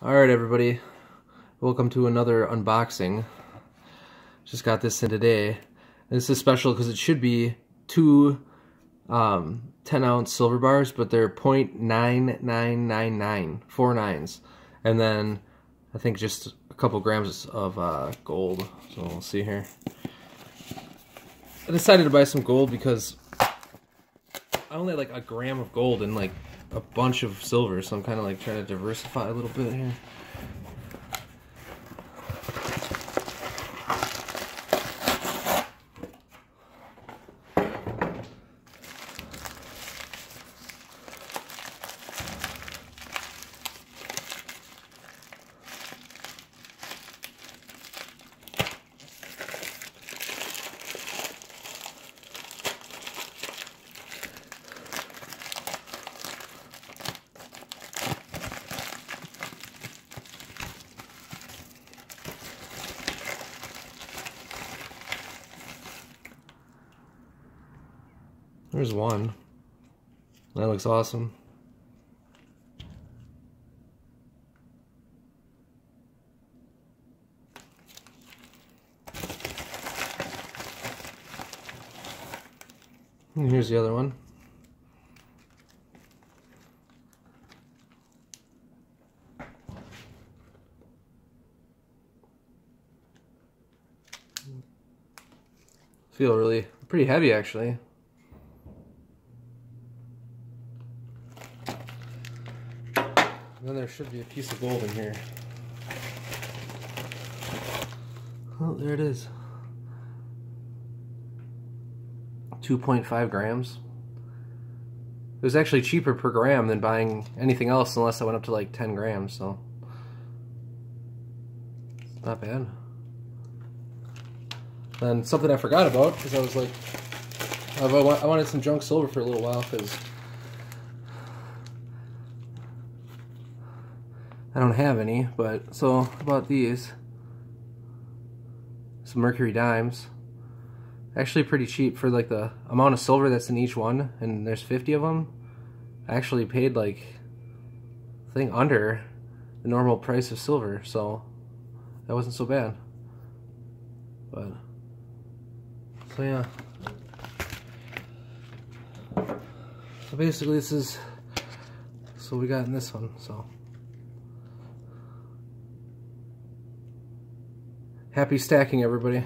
Alright everybody, welcome to another unboxing. Just got this in today. This is special because it should be two 10-ounce silver bars, but they're 0.9999, 4 nines. And then I think just a couple grams of gold. So we'll see here. I decided to buy some gold because I only had like a gram of gold and like a bunch of silver, so I'm kind of like trying to diversify a little bit here. There's one. That looks awesome. And here's the other one. Feel really pretty heavy actually. And then there should be a piece of gold in here. Oh, there it is. 2.5 grams. It was actually cheaper per gram than buying anything else unless I went up to like 10 grams, so it's not bad. Then something I forgot about, because I was like, I wanted some junk silver for a little while, because I don't have any, but so about these. Some Mercury Dimes. Actually pretty cheap for like the amount of silver that's in each one, and there's 50 of them. I actually paid like, I think under the normal price of silver, so that wasn't so bad. But, so yeah. So basically this is what we got in this one, so. Happy stacking, everybody.